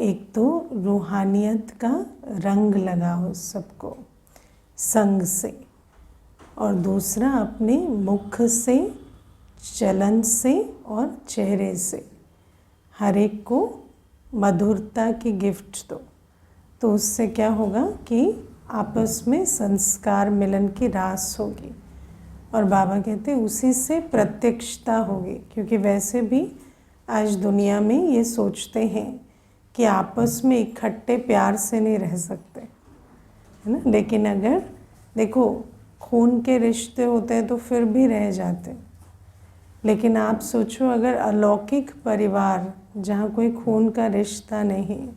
एक तो रूहानियत का रंग लगाओ सबको संग से, और दूसरा अपने मुख से, चलन से और चेहरे से हर एक को मधुरता की गिफ्ट दो। तो उससे क्या होगा कि आपस में संस्कार मिलन की रास होगी। और बाबा कहते हैं उसी से प्रत्यक्षता होगी, क्योंकि वैसे भी आज दुनिया में ये सोचते हैं कि आपस में इकट्ठे प्यार से नहीं रह सकते, है ना। लेकिन अगर देखो खून के रिश्ते होते हैं तो फिर भी रह जाते, लेकिन आप सोचो अगर अलौकिक परिवार जहाँ कोई खून का रिश्ता नहीं,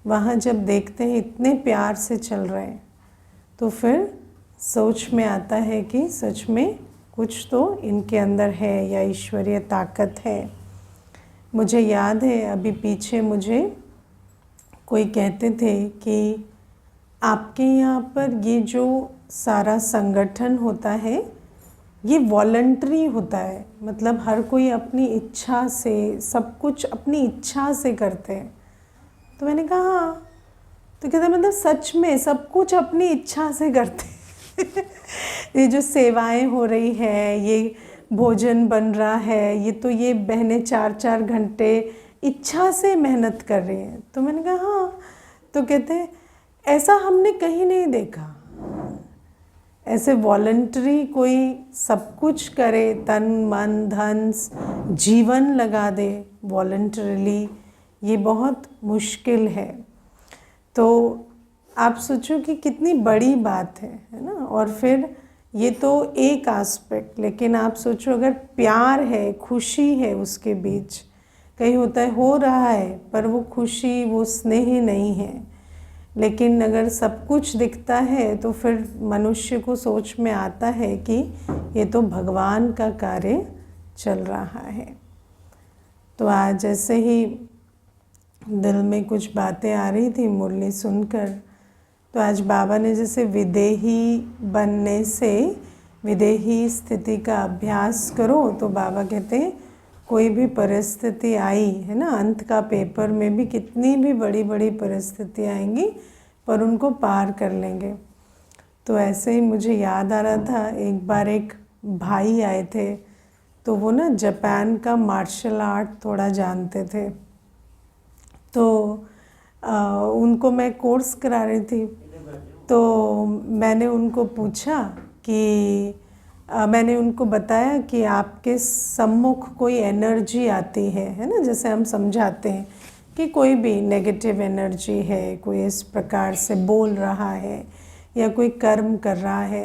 वहाँ जब देखते हैं इतने प्यार से चल रहे हैं, तो फिर सोच में आता है कि सच में कुछ तो इनके अंदर है या ईश्वरीय ताकत है। मुझे याद है अभी पीछे मुझे कोई कहते थे कि आपके यहाँ पर ये जो सारा संगठन होता है ये वॉलंटरी होता है, मतलब हर कोई अपनी इच्छा से सब कुछ अपनी इच्छा से करते हैं। तो मैंने कहा हाँ, तो कहते मतलब सच में सब कुछ अपनी इच्छा से करते हैं। ये जो सेवाएं हो रही है, ये भोजन बन रहा है, ये तो ये बहनें 4-4 घंटे इच्छा से मेहनत कर रही हैं। तो मैंने कहा हाँ, तो कहते हैं ऐसा हमने कहीं नहीं देखा, ऐसे वॉलंटरी कोई सब कुछ करे, तन मन धन जीवन लगा दे वॉलंटरीली, ये बहुत मुश्किल है। तो आप सोचो कि कितनी बड़ी बात है ना। और फिर ये तो एक एस्पेक्ट, लेकिन आप सोचो अगर प्यार है, खुशी है उसके बीच, कहीं होता है हो रहा है पर वो खुशी वो स्नेह नहीं है, लेकिन अगर सब कुछ दिखता है तो फिर मनुष्य को सोच में आता है कि ये तो भगवान का कार्य चल रहा है। तो आज ऐसे ही दिल में कुछ बातें आ रही थी मुरली सुनकर, तो आज बाबा ने जैसे विदेही बनने से विदेही स्थिति का अभ्यास करो, तो बाबा कहते हैं कोई भी परिस्थिति आई है ना, अंत का पेपर में भी कितनी भी बड़ी बड़ी परिस्थिति आएंगी पर उनको पार कर लेंगे। तो ऐसे ही मुझे याद आ रहा था एक बार एक भाई आए थे, तो वो ना जापान का मार्शल आर्ट थोड़ा जानते थे, तो उनको मैं कोर्स करा रही थी। तो मैंने उनको पूछा कि मैंने उनको बताया कि आपके सम्मुख कोई एनर्जी आती है ना, जैसे हम समझाते हैं कि कोई भी नेगेटिव एनर्जी है, कोई इस प्रकार से बोल रहा है या कोई कर्म कर रहा है,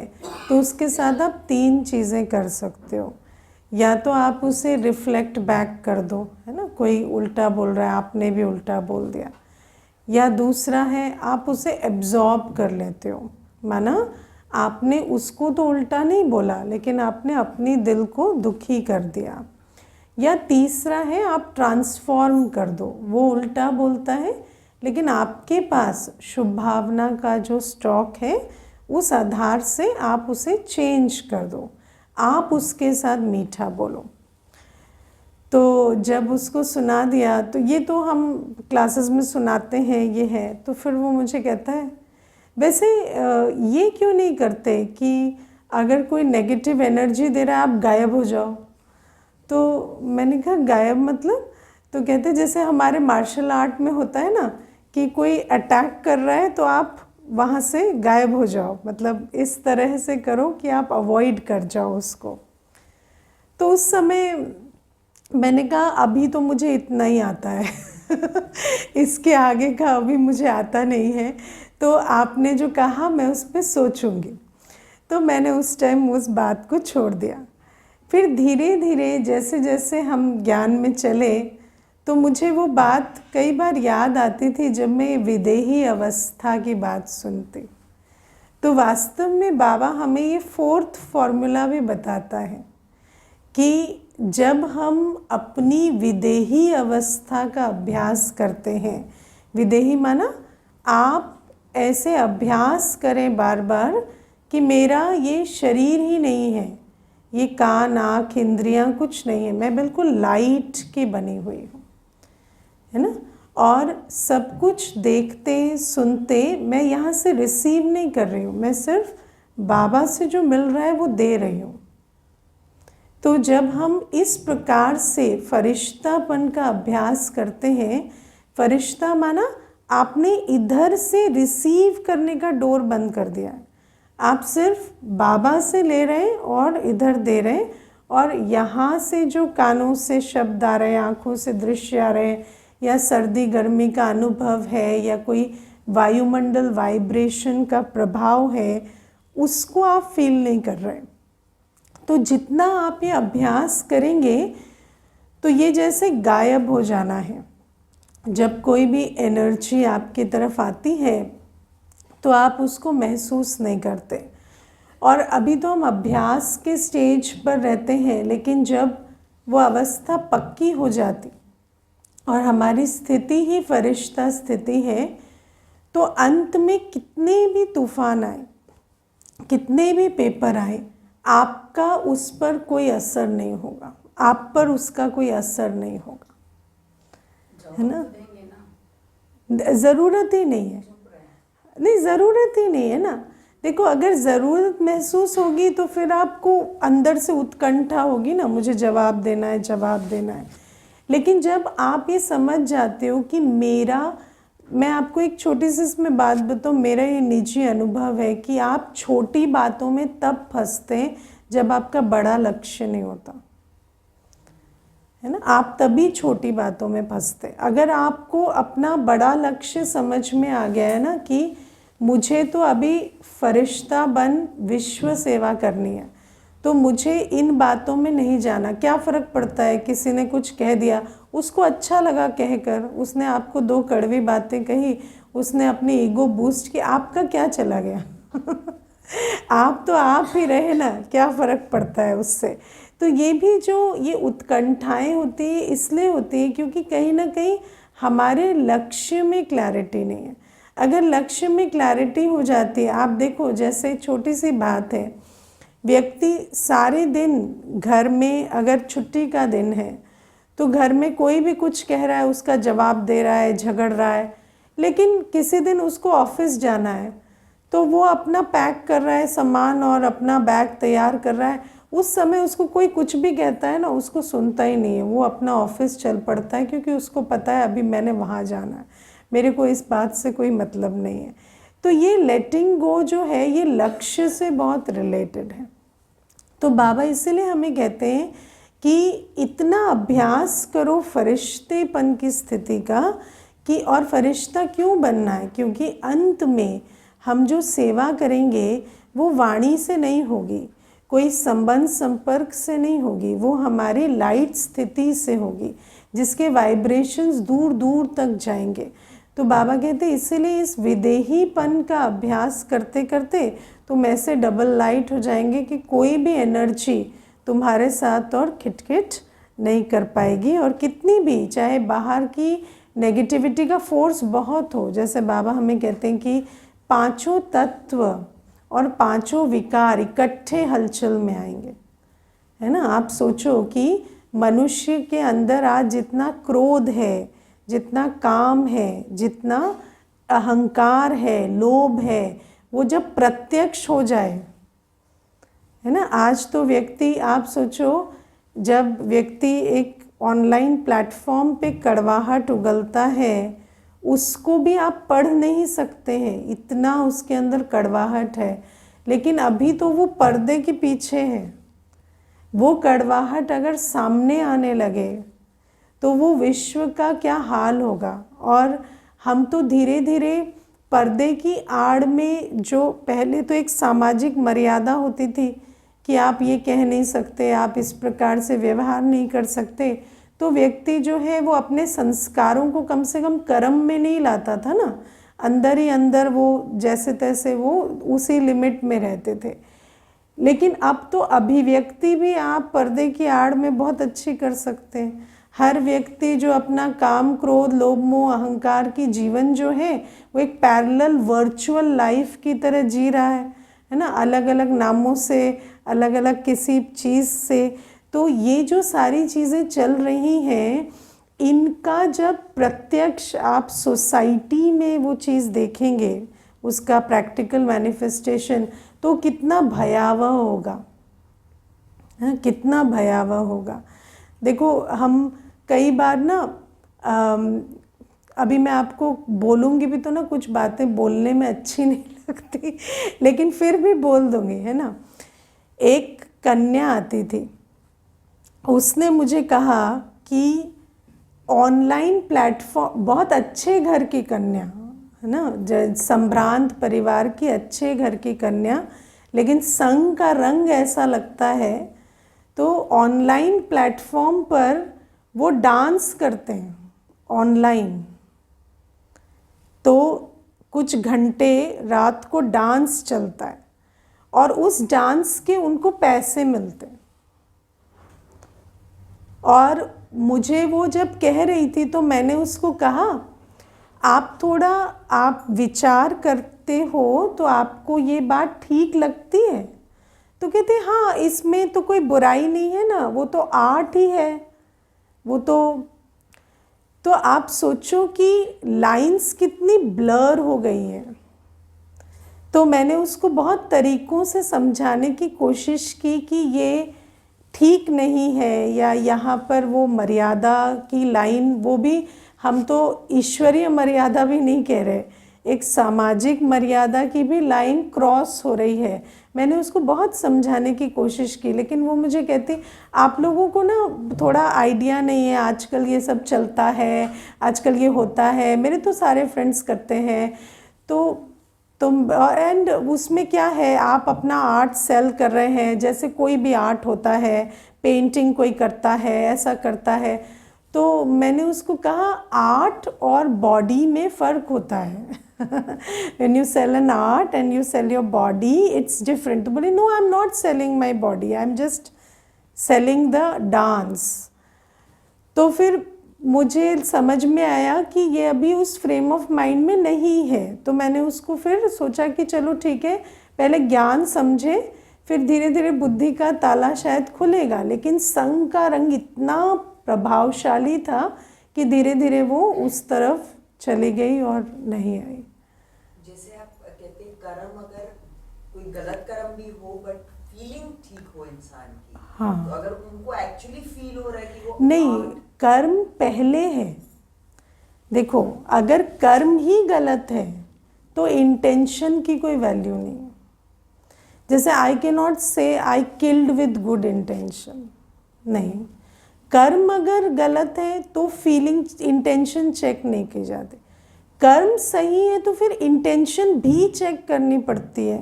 तो उसके साथ आप 3 चीज़ें कर सकते हो। या तो आप उसे रिफ्लेक्ट बैक कर दो, है ना, कोई उल्टा बोल रहा है आपने भी उल्टा बोल दिया, या दूसरा है आप उसे एब्जॉर्ब कर लेते हो, माना आपने उसको तो उल्टा नहीं बोला लेकिन आपने अपनी दिल को दुखी कर दिया। या तीसरा है आप ट्रांसफॉर्म कर दो, वो उल्टा बोलता है लेकिन आपके पास शुभ भावना का जो स्टॉक है उस आधार से आप उसे चेंज कर दो, आप उसके साथ मीठा बोलो। तो जब उसको सुना दिया, तो ये तो हम क्लासेस में सुनाते हैं ये है, तो फिर वो मुझे कहता है वैसे ये क्यों नहीं करते कि अगर कोई नेगेटिव एनर्जी दे रहा है आप गायब हो जाओ। तो मैंने कहा गायब मतलब? तो कहते जैसे हमारे मार्शल आर्ट में होता है ना कि कोई अटैक कर रहा है तो आप वहाँ से गायब हो जाओ, मतलब इस तरह से करो कि आप अवॉइड कर जाओ उसको। तो उस समय मैंने कहा अभी तो मुझे इतना ही आता है इसके आगे का अभी मुझे आता नहीं है, तो आपने जो कहा मैं उस पर सोचूंगी। तो मैंने उस टाइम उस बात को छोड़ दिया। फिर धीरे धीरे जैसे जैसे हम ज्ञान में चले, तो मुझे वो बात कई बार याद आती थी जब मैं विदेही अवस्था की बात सुनती। तो वास्तव में बाबा हमें ये 4th फॉर्मूला भी बताता है कि जब हम अपनी विदेही अवस्था का अभ्यास करते हैं, विदेही माना आप ऐसे अभ्यास करें बार बार कि मेरा ये शरीर ही नहीं है, ये कान आँख इंद्रियां कुछ नहीं है, मैं बिल्कुल लाइट की बनी हुई हूँ, है ना। और सब कुछ देखते सुनते मैं यहाँ से रिसीव नहीं कर रही हूँ, मैं सिर्फ बाबा से जो मिल रहा है वो दे रही हूँ। तो जब हम इस प्रकार से फरिश्तापन का अभ्यास करते हैं, फरिश्ता माना आपने इधर से रिसीव करने का डोर बंद कर दिया है, आप सिर्फ बाबा से ले रहे हैं और इधर दे रहे हैं, और यहाँ से जो कानों से शब्द आ रहे हैं, आँखों से दृश्य आ रहे हैं, या सर्दी गर्मी का अनुभव है, या कोई वायुमंडल वाइब्रेशन का प्रभाव है, उसको आप फील नहीं कर रहे। तो जितना आप ये अभ्यास करेंगे तो ये जैसे गायब हो जाना है। जब कोई भी एनर्जी आपकी तरफ आती है तो आप उसको महसूस नहीं करते। और अभी तो हम अभ्यास के स्टेज पर रहते हैं, लेकिन जब वो अवस्था पक्की हो जाती और हमारी स्थिति ही फरिश्ता स्थिति है, तो अंत में कितने भी तूफान आए, कितने भी पेपर आए, आपका उस पर कोई असर नहीं होगा, आप पर उसका कोई असर नहीं होगा, है ना। ज़रूरत ही नहीं है, नहीं ज़रूरत ही नहीं है ना। देखो, अगर ज़रूरत महसूस होगी तो फिर आपको अंदर से उत्कंठा होगी ना, मुझे जवाब देना है, जवाब देना है। लेकिन जब आप ये समझ जाते हो कि मैं आपको एक छोटी सी इसमें बात बताऊँ, मेरा ये निजी अनुभव है कि आप छोटी बातों में तब फंसते हैं जब आपका बड़ा लक्ष्य नहीं होता, है ना। आप तभी छोटी बातों में फंसते। अगर आपको अपना बड़ा लक्ष्य समझ में आ गया है ना कि मुझे तो अभी फरिश्ता बन विश्व सेवा करनी है, तो मुझे इन बातों में नहीं जाना। क्या फ़र्क पड़ता है, किसी ने कुछ कह दिया, उसको अच्छा लगा कहकर, उसने आपको दो कड़वी बातें कही, उसने अपनी ईगो बूस्ट की, आपका क्या चला गया आप तो आप ही रहे ना, क्या फ़र्क पड़ता है उससे। तो ये भी जो ये उत्कंठाएं होती है इसलिए होती है क्योंकि कहीं ना कहीं हमारे लक्ष्य में क्लैरिटी नहीं है। अगर लक्ष्य में क्लैरिटी हो जाती है, आप देखो जैसे छोटी सी बात है, व्यक्ति सारे दिन घर में, अगर छुट्टी का दिन है तो घर में कोई भी कुछ कह रहा है उसका जवाब दे रहा है, झगड़ रहा है। लेकिन किसी दिन उसको ऑफिस जाना है तो वो अपना पैक कर रहा है सामान और अपना बैग तैयार कर रहा है, उस समय उसको कोई कुछ भी कहता है ना, उसको सुनता ही नहीं है, वो अपना ऑफिस चल पड़ता है, क्योंकि उसको पता है अभी मैंने वहाँ जाना है, मेरे को इस बात से कोई मतलब नहीं है। तो ये लेटिंग गो जो है ये लक्ष्य से बहुत रिलेटेड है। तो बाबा इसीलिए हमें कहते हैं कि इतना अभ्यास करो फरिश्तेपन की स्थिति का, कि और फरिश्ता क्यों बनना है, क्योंकि अंत में हम जो सेवा करेंगे वो वाणी से नहीं होगी, कोई संबंध संपर्क से नहीं होगी, वो हमारी लाइट स्थिति से होगी जिसके वाइब्रेशंस दूर दूर तक जाएंगे। तो बाबा कहते हैं इसीलिए इस विदेहीपन का अभ्यास करते करते तुम ऐसे डबल लाइट हो जाएंगे कि कोई भी एनर्जी तुम्हारे साथ और खिटखिट नहीं कर पाएगी। और कितनी भी चाहे बाहर की नेगेटिविटी का फोर्स बहुत हो, जैसे बाबा हमें कहते हैं कि पांचों तत्व और पांचों विकार इकट्ठे हलचल में आएंगे, है ना। आप सोचो कि मनुष्य के अंदर आज जितना क्रोध है, जितना काम है, जितना अहंकार है, लोभ है, वो जब प्रत्यक्ष हो जाए, है ना। आज तो व्यक्ति, आप सोचो जब व्यक्ति एक ऑनलाइन प्लेटफॉर्म पे कड़वाहट उगलता है, उसको भी आप पढ़ नहीं सकते हैं, इतना उसके अंदर कड़वाहट है। लेकिन अभी तो वो पर्दे के पीछे है, वो कड़वाहट अगर सामने आने लगे तो वो विश्व का क्या हाल होगा। और हम तो धीरे धीरे पर्दे की आड़ में, जो पहले तो एक सामाजिक मर्यादा होती थी कि आप ये कह नहीं सकते, आप इस प्रकार से व्यवहार नहीं कर सकते, तो व्यक्ति जो है वो अपने संस्कारों को कम से कम कर्म में नहीं लाता था ना, अंदर ही अंदर वो जैसे तैसे वो उसी लिमिट में रहते थे। लेकिन अब तो अभिव्यक्ति भी आप पर्दे की आड़ में बहुत अच्छी कर सकते हैं। हर व्यक्ति जो अपना काम, क्रोध, लोभ, मोह, अहंकार की जीवन जो है वो एक पैरेलल वर्चुअल लाइफ की तरह जी रहा है ना, अलग अलग नामों से, अलग अलग किसी चीज़ से। तो ये जो सारी चीज़ें चल रही हैं, इनका जब प्रत्यक्ष आप सोसाइटी में वो चीज़ देखेंगे, उसका प्रैक्टिकल मैनिफेस्टेशन, तो कितना भयावह होगा, है कितना भयावह होगा। देखो हम कई बार ना अभी मैं आपको बोलूँगी भी तो ना कुछ बातें बोलने में अच्छी नहीं लगती, लेकिन फिर भी बोल दूँगी, है ना। एक कन्या आती थी, उसने मुझे कहा कि ऑनलाइन प्लेटफॉर्म, बहुत अच्छे घर की कन्या, है ना, संभ्रांत परिवार की, अच्छे घर की कन्या, लेकिन संग का रंग ऐसा लगता है। तो ऑनलाइन प्लेटफॉर्म पर वो डांस करते हैं ऑनलाइन, तो कुछ घंटे रात को डांस चलता है और उस डांस के उनको पैसे मिलते हैं। और मुझे वो जब कह रही थी तो मैंने उसको कहा, आप विचार करते हो तो आपको ये बात ठीक लगती है? तो कहते हाँ, इसमें तो कोई बुराई नहीं है ना, वो तो आर्ट ही है, वो तो आप सोचो कि लाइंस कितनी ब्लर हो गई हैं। तो मैंने उसको बहुत तरीक़ों से समझाने की कोशिश की कि ये ठीक नहीं है, या यहाँ पर वो मर्यादा की लाइन, वो भी हम तो ईश्वरीय मर्यादा भी नहीं कह रहे, एक सामाजिक मर्यादा की भी लाइन क्रॉस हो रही है। मैंने उसको बहुत समझाने की कोशिश की, लेकिन वो मुझे कहती, आप लोगों को ना थोड़ा आइडिया नहीं है, आजकल ये सब चलता है, आजकल ये होता है, मेरे तो सारे फ्रेंड्स करते हैं, तो तुम एंड उसमें क्या है, आप अपना आर्ट सेल कर रहे हैं, जैसे कोई भी आर्ट होता है, पेंटिंग कोई करता है, ऐसा करता है। तो मैंने उसको कहा, आर्ट और बॉडी में फ़र्क होता है। When you sell an art and you sell your body, it's different. तो बोले, no, I'm not selling my body, I'm just selling the dance. तो फिर मुझे समझ में आया कि ये अभी उस फ्रेम ऑफ माइंड में नहीं है। तो मैंने उसको फिर सोचा कि चलो ठीक है, पहले ज्ञान समझे, फिर धीरे धीरे बुद्धि का ताला शायद खुलेगा। लेकिन संग का रंग इतना प्रभावशाली था कि धीरे धीरे वो उस तरफ चली गई और नहीं आई। जैसे आप कहते हैं कर्म, अगर कोई गलत कर्म भी हो बट फीलिंग ठीक हो इंसान की, हाँ, तो अगर उनको एक्चुअली फील हो रहा है कि वो नहीं, कर्म पहले है। देखो, अगर कर्म ही गलत है तो इंटेंशन की कोई वैल्यू नहीं है। जैसे आई कैन नॉट से I killed with good intention, नहीं, कर्म अगर गलत है तो फीलिंग, इंटेंशन चेक नहीं की जाती। कर्म सही है तो फिर इंटेंशन भी चेक करनी पड़ती है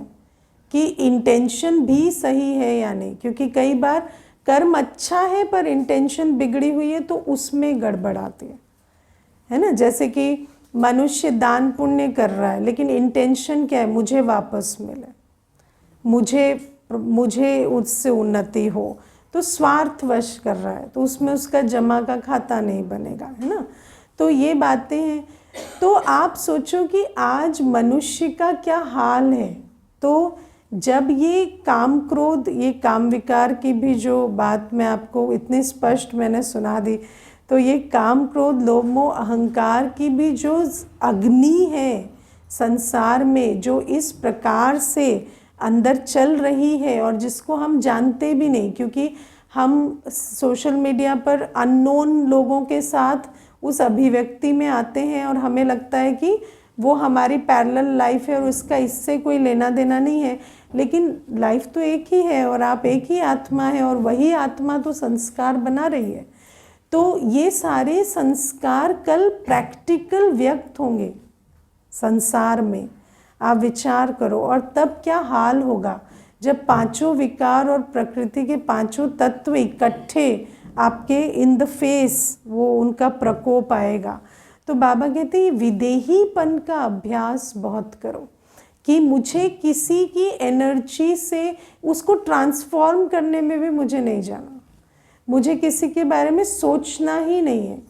कि इंटेंशन भी सही है या नहीं, क्योंकि कई बार कर्म अच्छा है पर इंटेंशन बिगड़ी हुई है तो उसमें गड़बड़ आती है ना। जैसे कि मनुष्य दान पुण्य कर रहा है, लेकिन इंटेंशन क्या है, मुझे वापस मिले, मुझे उससे उन्नति हो, तो स्वार्थवश कर रहा है, तो उसमें उसका जमा का खाता नहीं बनेगा, है ना। तो ये बातें हैं। तो आप सोचो कि आज मनुष्य का क्या हाल है। तो जब ये काम क्रोध, ये काम विकार की भी जो बात मैं आपको इतनी स्पष्ट मैंने सुना दी, तो ये काम क्रोध लोभ मोह अहंकार की भी जो अग्नि है संसार में, जो इस प्रकार से अंदर चल रही है और जिसको हम जानते भी नहीं, क्योंकि हम सोशल मीडिया पर अननोन लोगों के साथ उस अभिव्यक्ति में आते हैं और हमें लगता है कि वो हमारी पैरेलल लाइफ है और उसका इससे कोई लेना देना नहीं है। लेकिन लाइफ तो एक ही है और आप एक ही आत्मा है, और वही आत्मा तो संस्कार बना रही है। तो ये सारे संस्कार कल प्रैक्टिकल व्यक्त होंगे संसार में। आप विचार करो, और तब क्या हाल होगा जब पांचों विकार और प्रकृति के पांचों तत्व इकट्ठे आपके इन द फेस, वो उनका प्रकोप आएगा। तो बाबा कहते हैं विदेहीपन का अभ्यास बहुत करो, कि मुझे किसी की एनर्जी से उसको ट्रांसफॉर्म करने में भी मुझे नहीं जाना, मुझे किसी के बारे में सोचना ही नहीं है।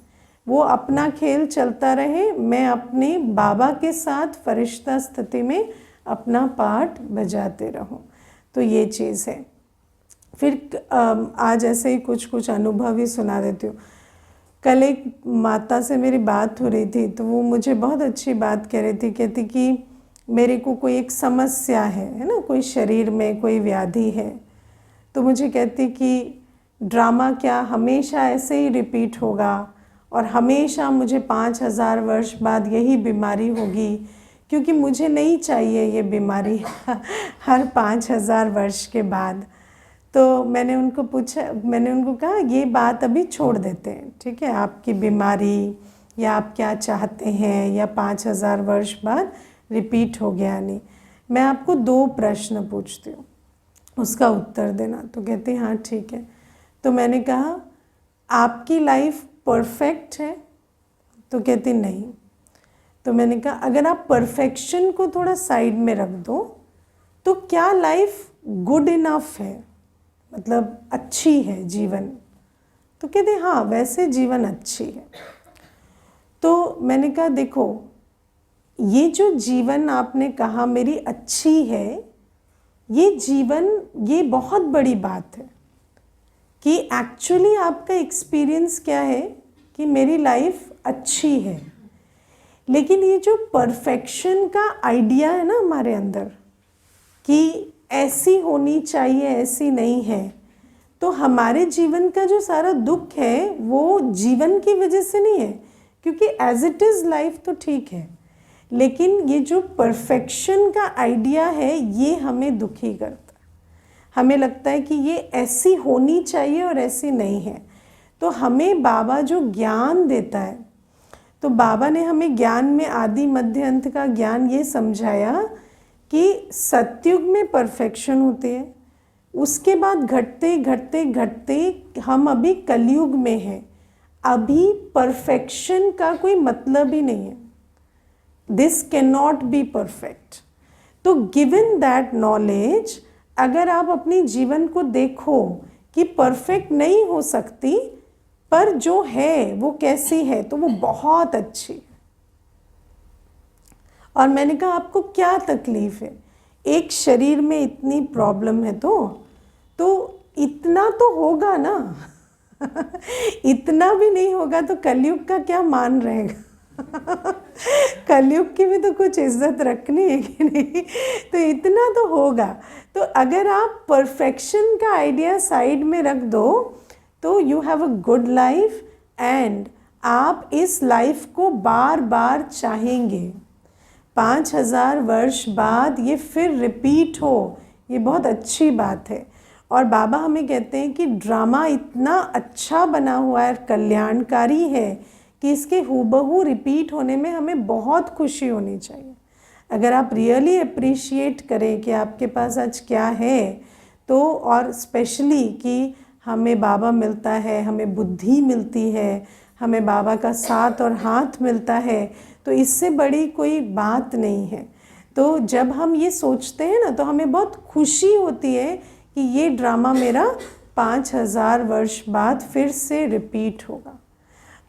वो अपना खेल चलता रहे, मैं अपने बाबा के साथ फरिश्ता स्थिति में अपना पाठ बजाते रहूं। तो ये चीज़ है। फिर आज ऐसे ही कुछ अनुभव ही सुना देती हूँ। कल एक माता से मेरी बात हो रही थी, तो वो मुझे बहुत अच्छी बात कह रही थी। कहती कि मेरे को कोई एक समस्या है ना, कोई शरीर में कोई व्याधि है। तो मुझे कहती कि ड्रामा क्या हमेशा ऐसे ही रिपीट होगा और हमेशा मुझे 5000 वर्ष बाद यही बीमारी होगी, क्योंकि मुझे नहीं चाहिए ये बीमारी हर 5000 वर्ष के बाद। तो मैंने उनको कहा ये बात अभी छोड़ देते हैं, ठीक है, आपकी बीमारी या आप क्या चाहते हैं या 5000 वर्ष बाद रिपीट हो गया नहीं। मैं आपको 2 प्रश्न पूछती हूँ, उसका उत्तर देना। तो कहते हाँ ठीक है। तो मैंने कहा आपकी लाइफ परफेक्ट है? तो कहती नहीं। तो मैंने कहा अगर आप परफेक्शन को थोड़ा साइड में रख दो तो क्या लाइफ गुड इनफ है, मतलब अच्छी है जीवन? तो कहते हाँ वैसे जीवन अच्छी है। तो मैंने कहा देखो, ये जो जीवन आपने कहा मेरी अच्छी है, ये जीवन, ये बहुत बड़ी बात है कि एक्चुअली आपका एक्सपीरियंस क्या है कि मेरी लाइफ अच्छी है। लेकिन ये जो परफेक्शन का आइडिया है ना हमारे अंदर कि ऐसी होनी चाहिए, ऐसी नहीं है, तो हमारे जीवन का जो सारा दुख है वो जीवन की वजह से नहीं है, क्योंकि एज इट इज़ लाइफ तो ठीक है। लेकिन ये जो परफेक्शन का आइडिया है ये हमें दुखी करता है। हमें लगता है कि ये ऐसी होनी चाहिए और ऐसी नहीं है। तो हमें बाबा जो ज्ञान देता है, तो बाबा ने हमें ज्ञान में आदि मध्य अंत का ज्ञान ये समझाया कि सतयुग में परफेक्शन होती है, उसके बाद घटते घटते घटते हम अभी कलयुग में हैं। अभी परफेक्शन का कोई मतलब ही नहीं है, this can not be perfect. तो गिवन दैट नॉलेज, अगर आप अपनी जीवन को देखो कि परफेक्ट नहीं हो सकती, पर जो है वो कैसी है, तो वो बहुत अच्छी है। और मैंने कहा आपको क्या तकलीफ है? एक शरीर में इतनी प्रॉब्लम है तो इतना तो होगा ना इतना भी नहीं होगा तो कलयुग का क्या मान रहेगा कलयुग की भी तो कुछ इज्जत रखनी है कि नहीं? तो इतना तो होगा। तो अगर आप परफेक्शन का आइडिया साइड में रख दो तो you have a good life, and आप इस लाइफ को बार बार चाहेंगे। 5000 वर्ष बाद ये फिर रिपीट हो, ये बहुत अच्छी बात है। और बाबा हमें कहते हैं कि ड्रामा इतना अच्छा बना हुआ है, कल्याणकारी है, कि इसके हूबहू रिपीट होने में हमें बहुत खुशी होनी चाहिए। अगर आप रियली अप्रिशिएट करें कि आपके पास आज क्या है, तो और स्पेशली कि हमें बाबा मिलता है, हमें बुद्धि मिलती है, हमें बाबा का साथ और हाथ मिलता है, तो इससे बड़ी कोई बात नहीं है। तो जब हम ये सोचते हैं ना, तो हमें बहुत खुशी होती है कि ये ड्रामा मेरा 5000 वर्ष बाद फिर से रिपीट होगा।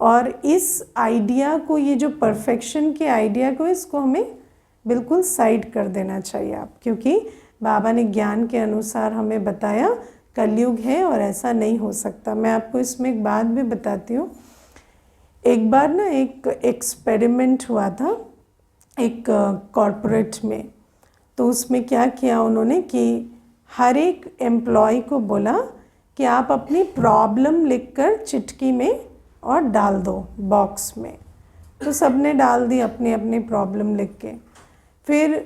और इस आइडिया को, ये जो परफेक्शन के आइडिया को, इसको हमें बिल्कुल साइड कर देना चाहिए आप, क्योंकि बाबा ने ज्ञान के अनुसार हमें बताया कलयुग है और ऐसा नहीं हो सकता। मैं आपको इसमें एक बात भी बताती हूँ। एक बार ना एक एक्सपेरिमेंट हुआ था एक कॉरपोरेट में। तो उसमें क्या किया उन्होंने कि हर एक एम्प्लॉय को बोला कि आप अपनी प्रॉब्लम लिखकर चिटकी में और डाल दो बॉक्स में। तो सबने डाल दी अपनी अपनी प्रॉब्लम लिख के। फिर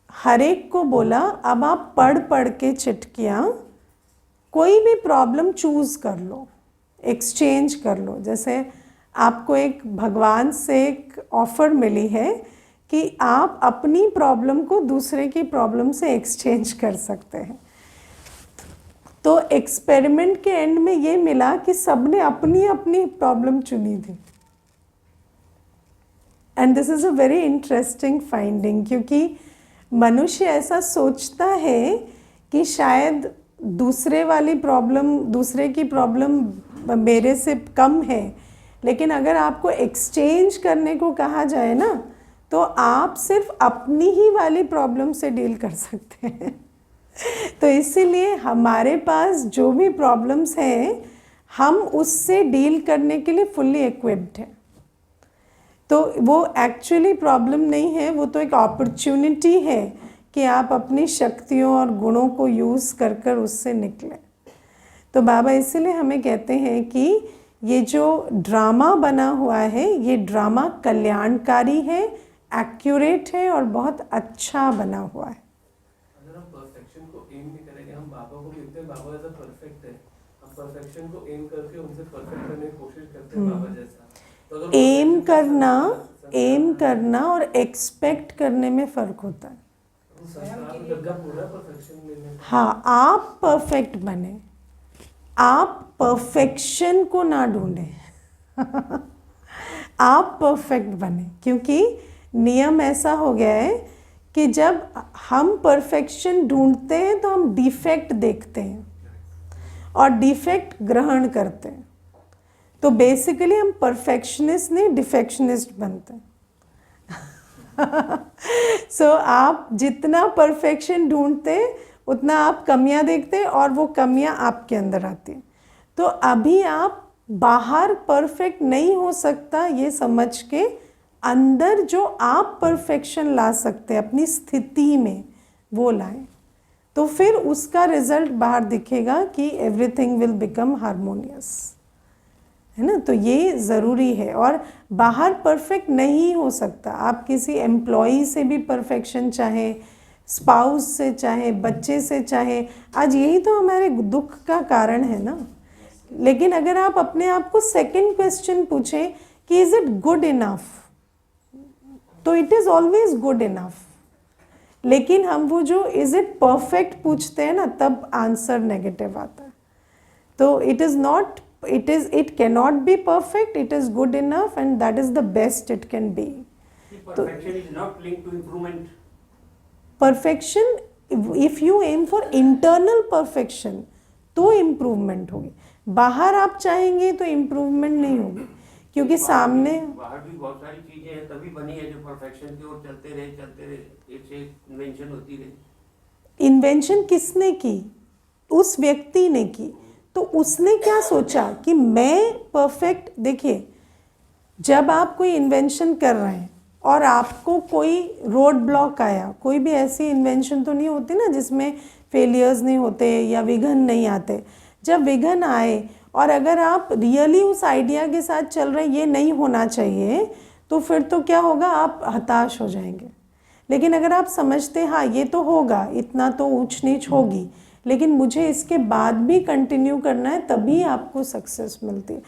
हर एक को बोला अब आप पढ़ पढ़ के चिटकियाँ कोई भी प्रॉब्लम चूज़ कर लो, एक्सचेंज कर लो। जैसे आपको एक भगवान से एक ऑफ़र मिली है कि आप अपनी प्रॉब्लम को दूसरे की प्रॉब्लम से एक्सचेंज कर सकते हैं। तो एक्सपेरिमेंट के एंड में ये मिला कि सबने अपनी अपनी प्रॉब्लम चुनी थी। And this is a very interesting finding, क्योंकि मनुष्य ऐसा सोचता है कि शायद दूसरे वाली प्रॉब्लम, दूसरे की प्रॉब्लम मेरे से कम है। लेकिन अगर आपको एक्सचेंज करने को कहा जाए ना, तो आप सिर्फ अपनी ही वाली प्रॉब्लम से डील कर सकते हैं। तो इसीलिए हमारे पास जो भी प्रॉब्लम्स हैं, हम उससे डील करने के लिए फुल्ली इक्विप्ड हैं। तो वो एक्चुअली प्रॉब्लम नहीं है, वो तो एक अपॉर्चुनिटी है कि आप अपनी शक्तियों और गुणों को यूज़ कर कर उससे निकलें। तो बाबा इसीलिए हमें कहते हैं कि ये जो ड्रामा बना हुआ है, ये ड्रामा कल्याणकारी है, एक्यूरेट है और बहुत अच्छा बना हुआ है। अगर हम परफेक्शन को एम नहीं करेंगे, हम बाबा को देखते हैं, बाबा ऐसा परफेक्ट है, हम परफेक्शन को एम करके उनसे परफेक्ट करने की कोशिश करते हैं बाबा जैसा। तो अगर एम करना और एक्सपेक्ट करने में फ़र्क होता है। हाँ, आप परफेक्ट बने, आप परफेक्शन को ना ढूंढें आप परफेक्ट बने, क्योंकि नियम ऐसा हो गया है कि जब हम परफेक्शन ढूंढते हैं तो हम डिफेक्ट देखते हैं और डिफेक्ट ग्रहण करते हैं। तो बेसिकली हम परफेक्शनिस्ट नहीं, डिफेक्शनिस्ट बनते हैं सो आप जितना परफेक्शन ढूंढते हैं उतना आप कमियां देखते हैं और वो कमियां आपके अंदर आती हैं। तो अभी आप बाहर परफेक्ट नहीं हो सकता ये समझ के अंदर जो आप परफेक्शन ला सकते हैं अपनी स्थिति में, वो लाएं, तो फिर उसका रिजल्ट बाहर दिखेगा कि एवरीथिंग विल बिकम हार्मोनियस, है ना। तो ये ज़रूरी है। और बाहर परफेक्ट नहीं हो सकता। आप किसी एम्प्लॉई से भी परफेक्शन चाहे, स्पाउस से चाहे, बच्चे से चाहे, आज यही तो हमारे दुख का कारण है ना। लेकिन अगर आप अपने आप को सेकंड क्वेश्चन पूछें कि इज़ इट गुड इनफ, तो it is always good enough. लेकिन हम वो जो इज़ इट परफेक्ट पूछते हैं ना, तब आंसर नेगेटिव आता है। तो it is not, it cannot be perfect, it is good enough and that is the best it can be. Perfection is not linked to improvement. Perfection, if you aim for internal perfection तो improvement होगी। बाहर आप चाहेंगे तो improvement नहीं होगी, क्योंकि सामने बाहर भी बहुत सारी चीजें हैं तभी बनी है जो परफेक्शन की ओर चलते रहे, एक से इन्वेंशन होती रही। इन्वेंशन किसने की? उस व्यक्ति ने की। तो उसने क्या सोचा कि मैं परफेक्ट, देखिए जब आप कोई इन्वेंशन कर रहे हैं और आपको कोई रोड ब्लॉक आया, कोई भी ऐसी इन्वेंशन तो नहीं होती ना जिसमें फेलियर्स नहीं होते या विघ्न नहीं आते। जब विघ्न आए और अगर आप रियली उस आइडिया के साथ चल रहे हैं ये नहीं होना चाहिए, तो फिर तो क्या होगा, आप हताश हो जाएंगे। लेकिन अगर आप समझते हाँ ये तो होगा, इतना तो ऊंच नीच होगी, लेकिन मुझे इसके बाद भी कंटिन्यू करना है, तभी आपको सक्सेस मिलती है।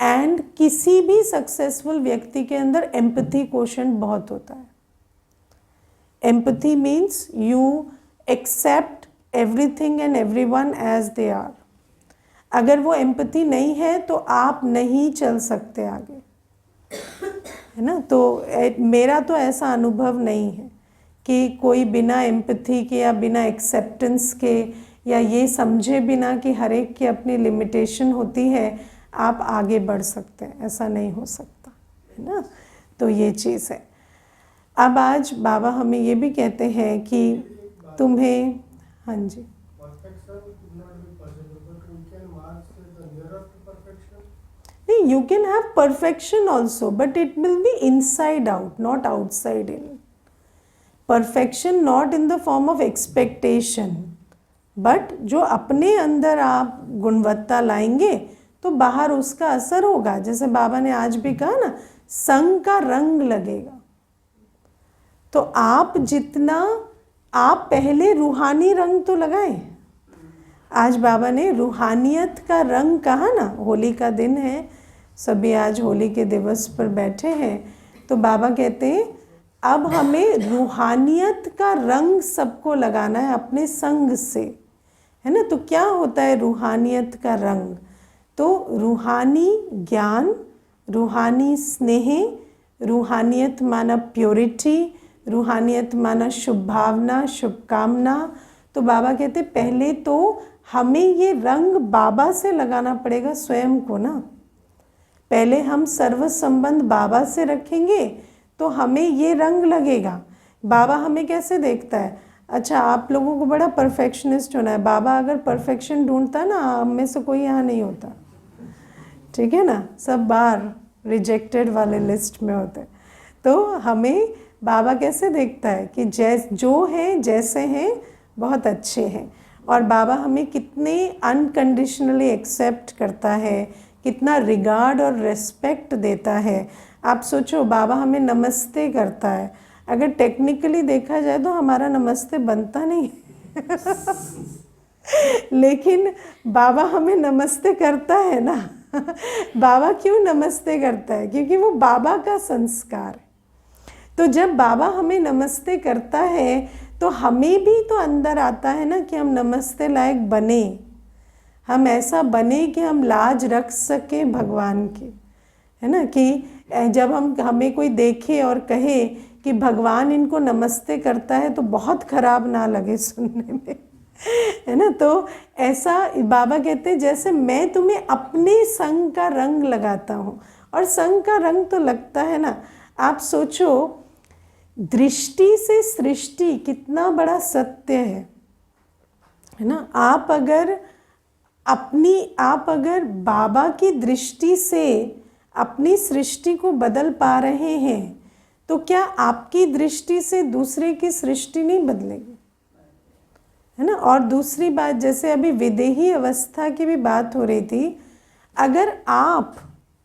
एंड किसी भी सक्सेसफुल व्यक्ति के अंदर एम्पैथी क्वोशेंट बहुत होता है। Empathy means you accept everything and everyone as they are. अगर वो एम्पैथी नहीं है तो आप नहीं चल सकते आगे, है ना। तो मेरा तो ऐसा अनुभव नहीं है कि कोई बिना एम्पैथी के या बिना एक्सेप्टेंस के या ये समझे बिना कि हर एक की अपनी लिमिटेशन होती है आप आगे बढ़ सकते हैं, ऐसा नहीं हो सकता, है ना। तो ये चीज़ है। अब आज बाबा हमें ये भी कहते हैं कि तुम्हें, हाँ जी, नहीं, you can have perfection also, but it will be inside out, not outside in. Perfection not in the form of expectation, but जो अपने अंदर आप गुणवत्ता लाएंगे तो बाहर उसका असर होगा। जैसे बाबा ने आज भी कहा ना, संग का रंग लगेगा। तो आप जितना, आप पहले रूहानी रंग तो लगाएं। आज बाबा ने रूहानियत का रंग कहा ना, होली का दिन है, सभी आज होली के दिवस पर बैठे हैं, तो बाबा कहते हैं अब हमें रूहानियत का रंग सबको लगाना है अपने संग से, है ना। तो क्या होता है रूहानियत का रंग? तो रूहानी ज्ञान, रूहानी स्नेह, रूहानियत माना प्योरिटी, रूहानियत माना शुभ भावना, शुभकामना। तो बाबा कहते पहले तो हमें ये रंग बाबा से लगाना पड़ेगा, स्वयं को ना। पहले हम सर्व संबंध बाबा से रखेंगे तो हमें ये रंग लगेगा। बाबा हमें कैसे देखता है? अच्छा, आप लोगों को बड़ा परफेक्शनिस्ट होना है। बाबा अगर परफेक्शन ढूंढता ना, हम में से कोई यहाँ नहीं होता। ठीक है ना, सब बाहर रिजेक्टेड वाले लिस्ट में होते हैं। तो हमें बाबा कैसे देखता है कि जो हैं जैसे हैं बहुत अच्छे हैं, और बाबा हमें कितने अनकंडीशनली एक्सेप्ट करता है, कितना रिगार्ड और रिस्पेक्ट देता है। आप सोचो, बाबा हमें नमस्ते करता है, अगर टेक्निकली देखा जाए तो हमारा नमस्ते बनता नहीं लेकिन बाबा हमें नमस्ते करता है ना बाबा क्यों नमस्ते करता है? क्योंकि वो बाबा का संस्कार है। तो जब बाबा हमें नमस्ते करता है तो हमें भी तो अंदर आता है ना कि हम नमस्ते लायक बने, हम ऐसा बने कि हम लाज रख सके भगवान की, है ना। कि जब हमें कोई देखे और कहे कि भगवान इनको नमस्ते करता है तो बहुत खराब ना लगे सुनने में, है ना। तो ऐसा बाबा कहते हैं जैसे मैं तुम्हें अपने संग का रंग लगाता हूँ, और संग का रंग तो लगता है ना। आप सोचो, दृष्टि से सृष्टि कितना बड़ा सत्य है ना। आप अगर बाबा की दृष्टि से अपनी सृष्टि को बदल पा रहे हैं तो क्या आपकी दृष्टि से दूसरे की सृष्टि नहीं बदलेगी, है ना। और दूसरी बात, जैसे अभी विदेही अवस्था की भी बात हो रही थी, अगर आप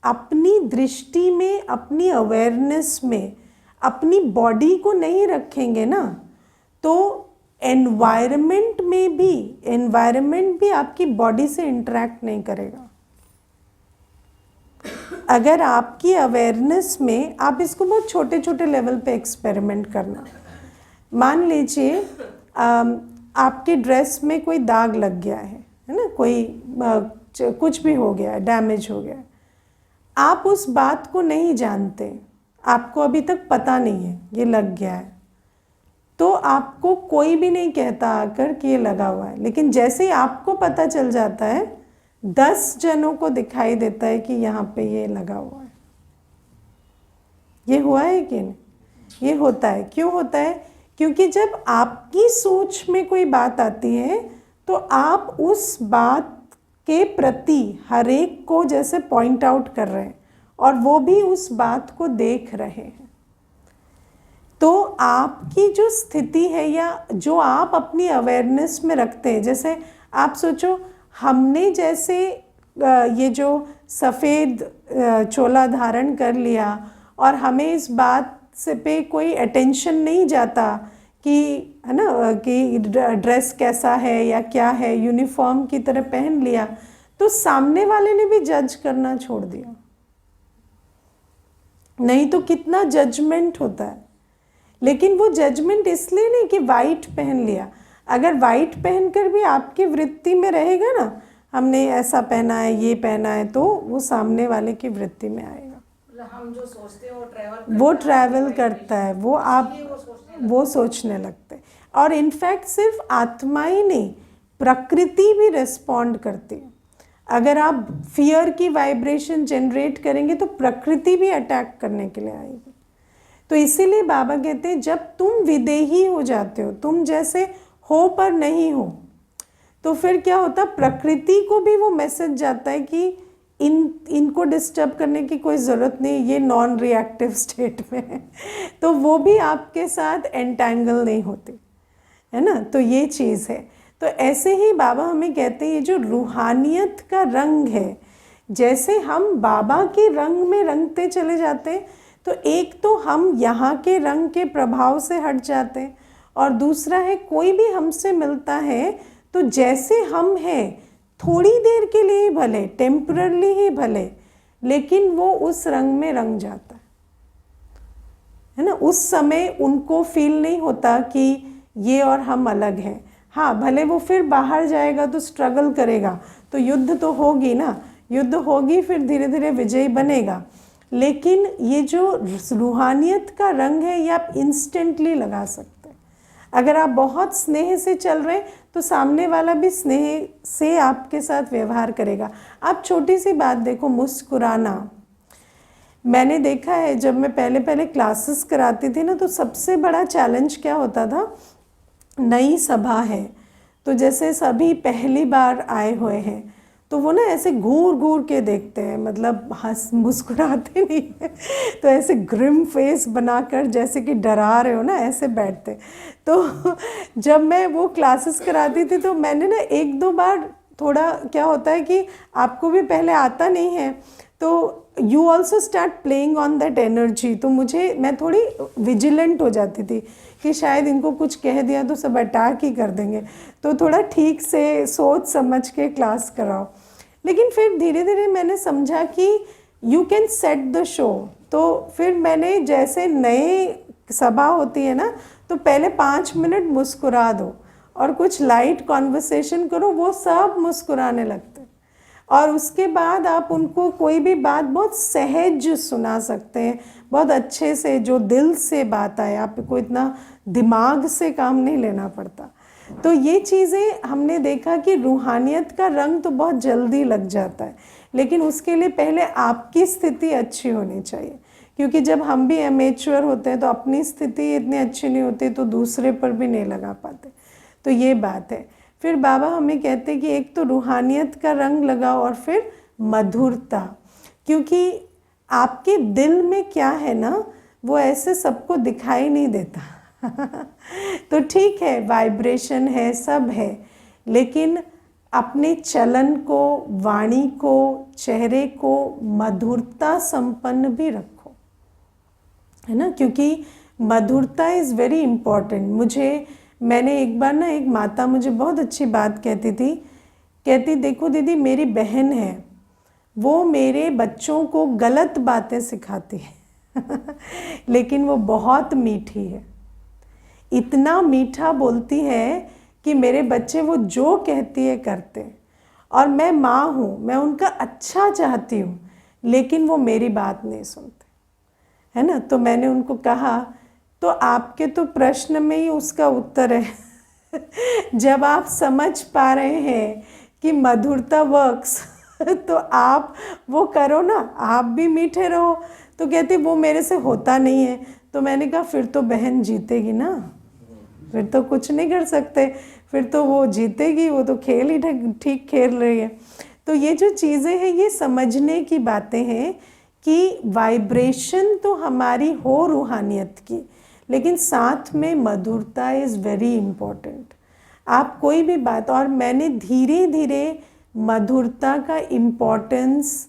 अपनी दृष्टि में, अपनी अवेयरनेस में अपनी बॉडी को नहीं रखेंगे ना, तो एनवायरनमेंट भी आपकी बॉडी से इंटरेक्ट नहीं करेगा। अगर आपकी अवेयरनेस में, आप इसको बहुत छोटे छोटे लेवल पे एक्सपेरिमेंट करना। मान लीजिए आपके ड्रेस में कोई दाग लग गया है ना, कोई कुछ भी हो गया है, डैमेज हो गया है, आप उस बात को नहीं जानते, आपको अभी तक पता नहीं है ये लग गया है, तो आपको कोई भी नहीं कहता आकर कि ये लगा हुआ है। लेकिन जैसे ही आपको पता चल जाता है, 10 जनों को दिखाई देता है कि यहाँ पे ये लगा हुआ है। ये हुआ है कि नहीं? ये होता है। क्यों होता है? क्योंकि जब आपकी सोच में कोई बात आती है तो आप उस बात के प्रति हर एक को जैसे पॉइंट आउट कर रहे हैं, और वो भी उस बात को देख रहे हैं। तो आपकी जो स्थिति है या जो आप अपनी अवेयरनेस में रखते हैं, जैसे आप सोचो, हमने जैसे ये जो सफ़ेद चोला धारण कर लिया और हमें इस बात से पे कोई अटेंशन नहीं जाता कि, है ना, कि ड्रेस कैसा है या क्या है, यूनिफॉर्म की तरह पहन लिया, तो सामने वाले ने भी जज करना छोड़ दिया। नहीं तो कितना जजमेंट होता है। लेकिन वो जजमेंट इसलिए नहीं कि वाइट पहन लिया, अगर वाइट पहनकर भी आपकी वृत्ति में रहेगा ना, हमने ऐसा पहना है, ये पहना है, तो वो सामने वाले की वृत्ति में आएगा। हम जो सोचते हैं वो ट्रैवल करता है, वो सोचने लगते हैं। और इनफैक्ट सिर्फ आत्मा ही नहीं, प्रकृति भी रिस्पॉन्ड करती है। अगर आप फियर की वाइब्रेशन जनरेट करेंगे तो प्रकृति भी अटैक करने के लिए आएगी। तो इसीलिए बाबा कहते हैं जब तुम विदेही हो जाते हो, तुम जैसे हो पर नहीं हो, तो फिर क्या होता, प्रकृति को भी वो मैसेज जाता है कि इनको डिस्टर्ब करने की कोई ज़रूरत नहीं, ये नॉन रिएक्टिव स्टेट में है, तो वो भी आपके साथ एंटैंगल नहीं होती, है ना। तो ये चीज़ है। तो ऐसे ही बाबा हमें कहते हैं ये जो रूहानियत का रंग है, जैसे हम बाबा के रंग में रंगते चले जाते हैं, तो एक तो हम यहाँ के रंग के प्रभाव से हट जाते हैं, और दूसरा है कोई भी हमसे मिलता है तो जैसे हम हैं, थोड़ी देर के लिए भले, टेम्पररी ही भले, लेकिन वो उस रंग में रंग जाता है ना। उस समय उनको फील नहीं होता कि ये और हम अलग हैं। हाँ, भले वो फिर बाहर जाएगा तो स्ट्रगल करेगा, तो युद्ध तो होगी ना, युद्ध होगी, फिर धीरे धीरे विजयी बनेगा। लेकिन ये जो रूहानियत का रंग है, ये आप इंस्टेंटली लगा सकते हैं। अगर आप बहुत स्नेह से चल रहे हैं तो सामने वाला भी स्नेह से आपके साथ व्यवहार करेगा। आप छोटी सी बात देखो, मुस्कुराना। मैंने देखा है जब मैं पहले क्लासेस कराती थी ना, तो सबसे बड़ा चैलेंज क्या होता था, नई सभा है तो जैसे सभी पहली बार आए हुए हैं, तो वो ना ऐसे घूर घूर के देखते हैं, मतलब हंस मुस्कुराते नहीं हैं, तो ऐसे ग्रिम फेस बनाकर जैसे कि डरा रहे हो ना, ऐसे बैठते। तो जब मैं वो क्लासेस कराती थी तो मैंने ना 1-2 बार, थोड़ा क्या होता है कि आपको भी पहले आता नहीं है तो you also start playing on that energy, तो मैं थोड़ी विजिलेंट हो जाती थी कि शायद इनको कुछ कह दिया तो सब अटैक ही कर देंगे, तो थोड़ा ठीक से सोच समझ के क्लास कराओ। लेकिन फिर धीरे धीरे मैंने समझा कि you can set the show. तो फिर मैंने, जैसे नए सभा होती है ना, तो पहले 5 मिनट मुस्कुरा दो और कुछ लाइट कॉन्वर्सेशन करो, वो सब मुस्कुराने लगते हैं। और उसके बाद आप उनको कोई भी बात बहुत सहज सुना सकते हैं, बहुत अच्छे से, जो दिल से बात आए, आपको इतना दिमाग से काम नहीं लेना पड़ता। तो ये चीज़ें हमने देखा कि रूहानियत का रंग तो बहुत जल्दी लग जाता है, लेकिन उसके लिए पहले आपकी स्थिति अच्छी होनी चाहिए, क्योंकि जब हम भी एमेच्योर होते हैं तो अपनी स्थिति इतनी अच्छी नहीं होती तो दूसरे पर भी नहीं लगा पाते। तो ये बात है। फिर बाबा हमें कहते हैं कि एक तो रूहानियत का रंग लगाओ और फिर मधुरता, क्योंकि आपके दिल में क्या है ना, वो ऐसे सबको दिखाई नहीं देता। तो ठीक है, वाइब्रेशन है, सब है, लेकिन अपने चलन को, वाणी को, चेहरे को मधुरता संपन्न भी रखो, है ना, क्योंकि मधुरता इज़ वेरी इम्पॉर्टेंट। मैंने एक बार ना, एक माता मुझे बहुत अच्छी बात कहती थी, कहती देखो दीदी, मेरी बहन है, वो मेरे बच्चों को गलत बातें सिखाती है लेकिन वो बहुत मीठी है, इतना मीठा बोलती है कि मेरे बच्चे वो जो कहती है करते हैं। और मैं माँ हूँ, मैं उनका अच्छा चाहती हूँ, लेकिन वो मेरी बात नहीं सुनते, है ना। तो मैंने उनको कहा, तो आपके तो प्रश्न में ही उसका उत्तर है जब आप समझ पा रहे हैं कि मधुरता वर्क्स तो आप वो करो ना, आप भी मीठे रहो। तो कहते वो मेरे से होता नहीं है। तो मैंने कहा फिर तो बहन जीतेगी ना, फिर तो कुछ नहीं कर सकते, फिर तो वो जीतेगी, वो तो खेल ही ठीक खेल रही है। तो ये जो चीज़ें हैं, ये समझने की बातें हैं कि वाइब्रेशन तो हमारी हो रूहानियत की, लेकिन साथ में मधुरता इज़ वेरी इम्पोर्टेंट। आप कोई भी बात, और मैंने धीरे धीरे मधुरता का इम्पोर्टेंस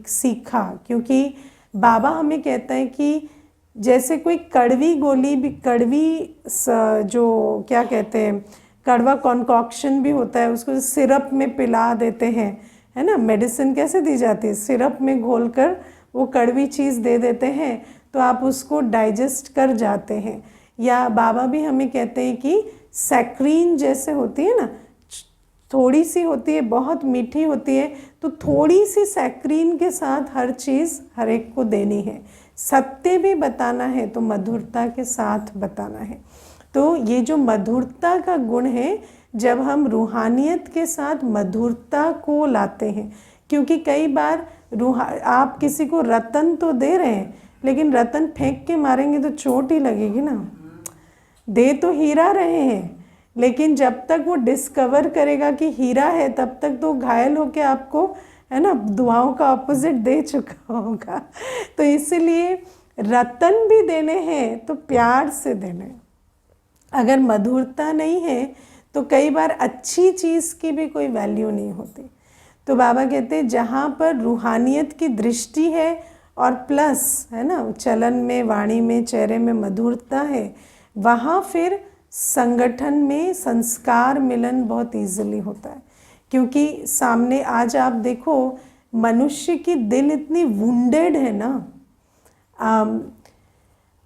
सीखा, क्योंकि बाबा हमें कहता है कि जैसे कोई कड़वी गोली भी, जो क्या कहते हैं, कड़वा कॉन्कॉक्शन भी होता है, उसको सिरप में पिला देते हैं, है ना। मेडिसिन कैसे दी जाती है, सिरप में घोलकर वो कड़वी चीज़ दे देते हैं, तो आप उसको डाइजेस्ट कर जाते हैं। या बाबा भी हमें कहते हैं कि सैक्रीन जैसे होती है ना, थोड़ी सी होती है, बहुत मीठी होती है, तो थोड़ी सी सैक्रीन के साथ हर चीज़ हर एक को देनी है। सत्य भी बताना है तो मधुरता के साथ बताना है। तो ये जो मधुरता का गुण है, जब हम रूहानियत के साथ मधुरता को लाते हैं, क्योंकि कई बार आप किसी को रतन तो दे रहे हैं, लेकिन रतन फेंक के मारेंगे तो चोट ही लगेगी ना। दे तो हीरा रहे हैं, लेकिन जब तक वो डिस्कवर करेगा कि हीरा है, तब तक तो घायल होके आपको, है ना, दुआओं का ऑपोजिट दे चुका होगा। तो इसलिए रतन भी देने हैं तो प्यार से देने। अगर मधुरता नहीं है तो कई बार अच्छी चीज़ की भी कोई वैल्यू नहीं होती। तो बाबा कहते हैं जहाँ पर रूहानियत की दृष्टि है और प्लस, है ना, चलन में, वाणी में, चेहरे में मधुरता है, वहाँ फिर संगठन में संस्कार मिलन बहुत ईजिली होता है। क्योंकि सामने आज आप देखो, मनुष्य की दिल इतनी वुंडेड है ना,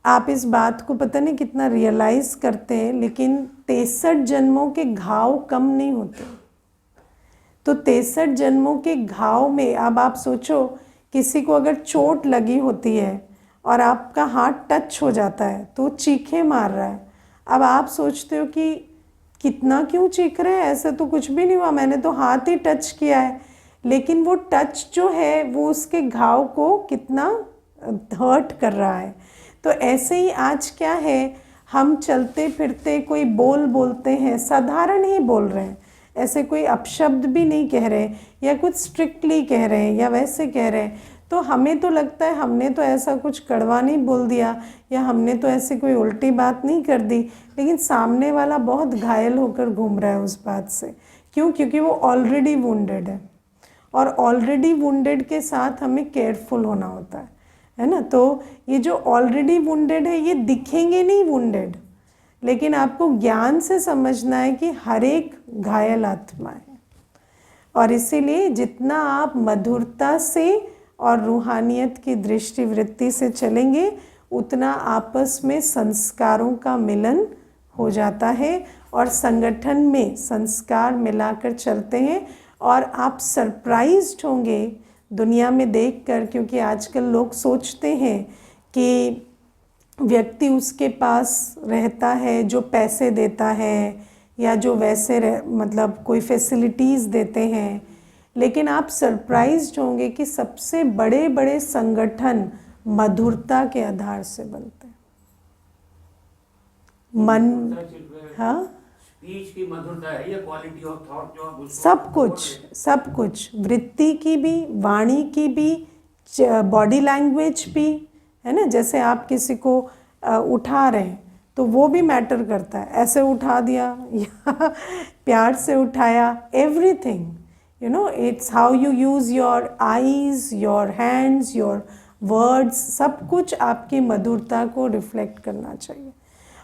आप इस बात को पता नहीं कितना रियलाइज़ करते हैं, लेकिन 63 जन्मों के घाव कम नहीं होते। तो 63 जन्मों के घाव में, अब आप सोचो, किसी को अगर चोट लगी होती है और आपका हाथ टच हो जाता है तो चीखे मार रहा है। अब आप सोचते हो कि कितना क्यों चीख रहे हैं, ऐसा तो कुछ भी नहीं हुआ, मैंने तो हाथ ही टच किया है। लेकिन वो टच जो है वो उसके घाव को कितना हर्ट कर रहा है। तो ऐसे ही आज क्या है, हम चलते फिरते कोई बोलते हैं, साधारण ही बोल रहे हैं, ऐसे कोई अपशब्द भी नहीं कह रहे या कुछ स्ट्रिक्टली कह रहे हैं या वैसे कह रहे हैं, तो हमें तो लगता है हमने तो ऐसा कुछ कड़वा नहीं बोल दिया या हमने तो ऐसी कोई उल्टी बात नहीं कर दी, लेकिन सामने वाला बहुत घायल होकर घूम रहा है उस बात से। क्यों? क्योंकि वो ऑलरेडी वुंडेड है, और ऑलरेडी वुंडेड के साथ हमें केयरफुल होना होता है ना। तो ये जो ऑलरेडी वुंडेड है ये दिखेंगे नहीं वुंडेड, लेकिन आपको ज्ञान से समझना है कि हर एक घायल आत्मा है। और इसीलिए जितना आप मधुरता से और रूहानियत की दृष्टि वृत्ति से चलेंगे, उतना आपस में संस्कारों का मिलन हो जाता है और संगठन में संस्कार मिलाकर चलते हैं। और आप सरप्राइज्ड होंगे दुनिया में देखकर, क्योंकि आजकल लोग सोचते हैं कि व्यक्ति उसके पास रहता है जो पैसे देता है या जो वैसे मतलब कोई फैसिलिटीज़ देते हैं, लेकिन आप सरप्राइज्ड होंगे कि सबसे बड़े बड़े संगठन मधुरता के आधार से बनते हैं। मन, हाँ, स्पीच की मधुरता है या क्वालिटी ऑफ थॉट जो आप उसको सब कुछ वृत्ति की भी, वाणी की भी, बॉडी लैंग्वेज भी, है ना। जैसे आप किसी को उठा रहे हैं तो वो भी मैटर करता है, ऐसे उठा दिया या प्यार से उठाया, everything, you know, it's how you use your eyes, your hands, your words, सब कुछ आपकी मधुरता को रिफ्लेक्ट करना चाहिए।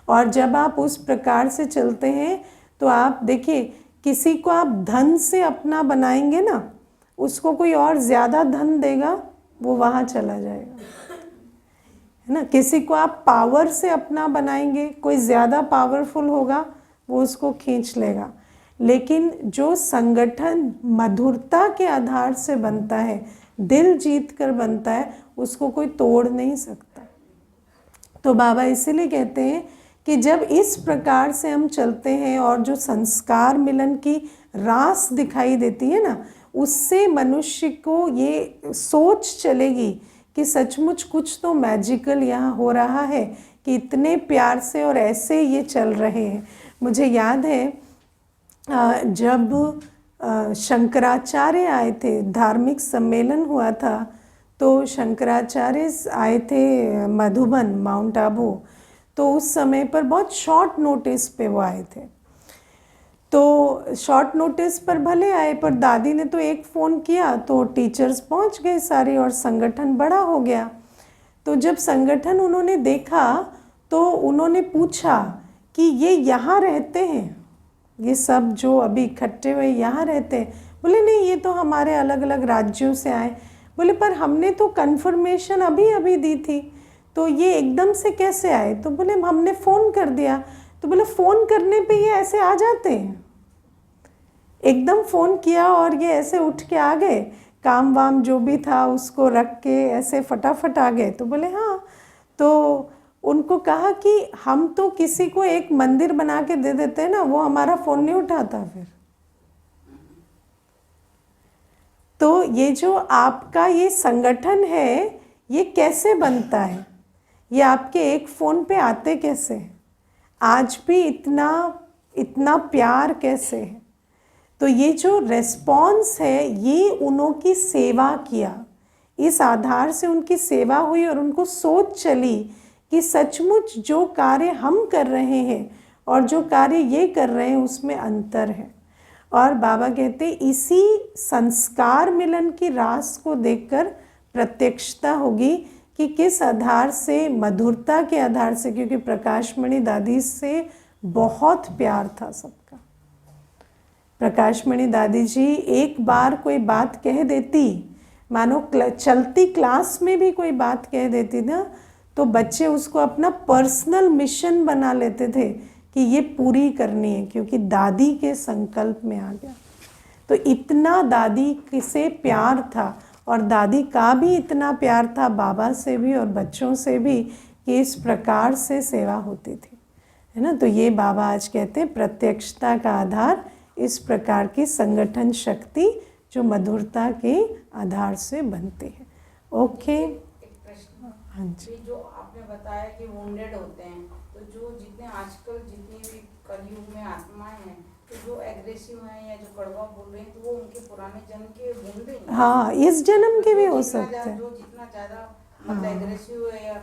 और जब आप उस प्रकार से चलते हैं तो आप देखिए, किसी को आप धन से अपना बनाएंगे ना, उसको कोई और ज़्यादा धन देगा, वो वहाँ चला जाएगा, है ना। किसी को आप पावर से अपना बनाएंगे, कोई ज़्यादा पावरफुल होगा, वो उसको खींच लेगा। लेकिन जो संगठन मधुरता के आधार से बनता है, दिल जीत कर बनता है, उसको कोई तोड़ नहीं सकता। तो बाबा इसीलिए कहते हैं कि जब इस प्रकार से हम चलते हैं और जो संस्कार मिलन की रास दिखाई देती है ना, उससे मनुष्य को ये सोच चलेगी कि सचमुच कुछ तो मैजिकल यहाँ हो रहा है कि इतने प्यार से और ऐसे ये चल रहे हैं। मुझे याद है जब शंकराचार्य आए थे, धार्मिक सम्मेलन हुआ था, तो शंकराचार्य आए थे मधुबन, माउंट आबू। तो उस समय पर बहुत शॉर्ट नोटिस पे वो आए थे। तो शॉर्ट नोटिस पर भले आए, पर दादी ने तो एक फ़ोन किया तो टीचर्स पहुंच गए सारे और संगठन बड़ा हो गया। तो जब संगठन उन्होंने देखा तो उन्होंने पूछा कि ये यहाँ रहते हैं, ये सब जो अभी इकट्ठे हुए यहाँ रहते हैं? बोले नहीं, ये तो हमारे अलग अलग राज्यों से आए। बोले पर हमने तो कन्फर्मेशन अभी अभी दी थी, तो ये एकदम से कैसे आए? तो बोले हमने फ़ोन कर दिया। तो बोले फ़ोन करने पे ये ऐसे आ जाते हैं? एकदम फ़ोन किया और ये ऐसे उठ के आ गए, काम वाम जो भी था उसको रख के ऐसे फटाफट आ गए? तो बोले हाँ। तो उनको कहा कि हम तो किसी को एक मंदिर बना के दे देते हैं ना, वो हमारा फ़ोन नहीं उठाता फिर। तो ये जो आपका ये संगठन है, ये कैसे बनता है? ये आपके एक फ़ोन पे आते कैसे? आज भी इतना प्यार कैसे है? तो ये जो रेस्पॉन्स है, ये उन्होंने सेवा किया, इस आधार से उनकी सेवा हुई और उनको सोच चली कि सचमुच जो कार्य हम कर रहे हैं और जो कार्य ये कर रहे हैं उसमें अंतर है। और बाबा कहते इसी संस्कार मिलन की रास को देखकर प्रत्यक्षता होगी कि किस आधार से, मधुरता के आधार से, क्योंकि प्रकाशमणि दादी से बहुत प्यार था सबका। प्रकाशमणि दादी जी एक बार कोई बात कह देती, मानो चलती क्लास में भी कोई बात कह देती ना, तो बच्चे उसको अपना पर्सनल मिशन बना लेते थे कि ये पूरी करनी है, क्योंकि दादी के संकल्प में आ गया। तो इतना दादी से प्यार था और दादी का भी इतना प्यार था बाबा से भी और बच्चों से भी, कि इस प्रकार से सेवा होती थी, है ना। तो ये बाबा आज कहते हैं प्रत्यक्षता का आधार इस प्रकार की संगठन शक्ति जो मधुरता के आधार से बनती है। ओके, एक प्रश्न, हाँ जी। जो आपने बताया कि वुंडेड होते हैं, तो जो जितने आजकल जितनी भी कलयुग में आत्माएं हैं, तो जो एग्रेसिव हैं या जो कड़वा बोल रहे हैं तो वो उनके पुराने जन्म के बूंदे हैं। हाँ, इस जन्म के भी हो सकते हैं। जो जितना ज़्यादा मतलब एग्रेसिव है या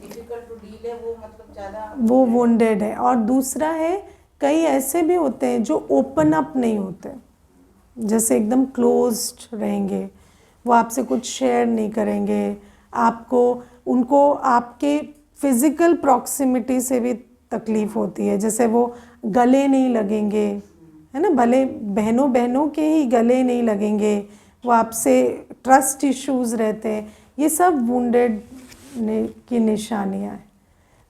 डिफिकल्ट टू डील है वो मतलब ज़्यादा वो वुंडेड है। और दूसरा है, कई ऐसे भी होते हैं जो ओपन अप नहीं होते, जैसे एकदम क्लोज्ड रहेंगे, वो आपसे कुछ शेयर नहीं करेंगे, आपको उनको आपके फिज़िकल प्रॉक्सिमिटी से भी तकलीफ़ होती है, जैसे वो गले नहीं लगेंगे, है ना, भले बहनों बहनों के ही गले नहीं लगेंगे, वो आपसे ट्रस्ट इश्यूज़ रहते हैं, ये सब वुंडेड की निशानियाँ हैं।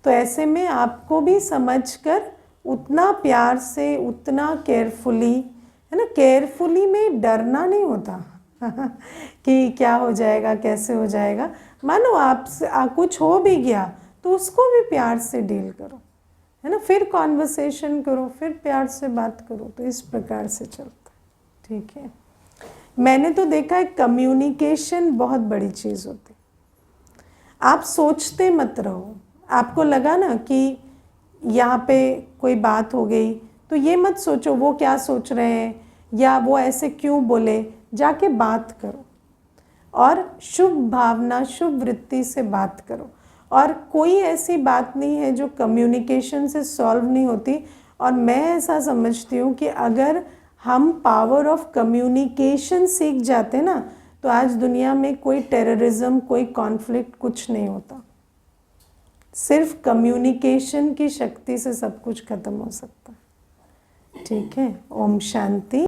तो ऐसे में आपको भी समझकर उतना प्यार से, उतना केयरफुली, है ना, केयरफुली में डरना नहीं होता कि क्या हो जाएगा, कैसे हो जाएगा। मानो आपसे कुछ हो भी गया तो उसको भी प्यार से डील करो, है ना, फिर कॉन्वर्सेशन करो, फिर प्यार से बात करो। तो इस प्रकार से चलता है, ठीक है। मैंने तो देखा है कम्युनिकेशन बहुत बड़ी चीज़ होती। आप सोचते मत रहो, आपको लगा ना कि यहाँ पे कोई बात हो गई तो ये मत सोचो वो क्या सोच रहे हैं या वो ऐसे क्यों बोले, जाके बात करो और शुभ भावना, शुभ वृत्ति से बात करो। और कोई ऐसी बात नहीं है जो कम्युनिकेशन से सॉल्व नहीं होती। और मैं ऐसा समझती हूँ कि अगर हम पावर ऑफ कम्युनिकेशन सीख जाते ना तो आज दुनिया में कोई टेररिज्म, कोई कॉन्फ्लिक्ट, कुछ नहीं होता। सिर्फ कम्युनिकेशन की शक्ति से सब कुछ खत्म हो सकता है, ठीक है। ओम शांति।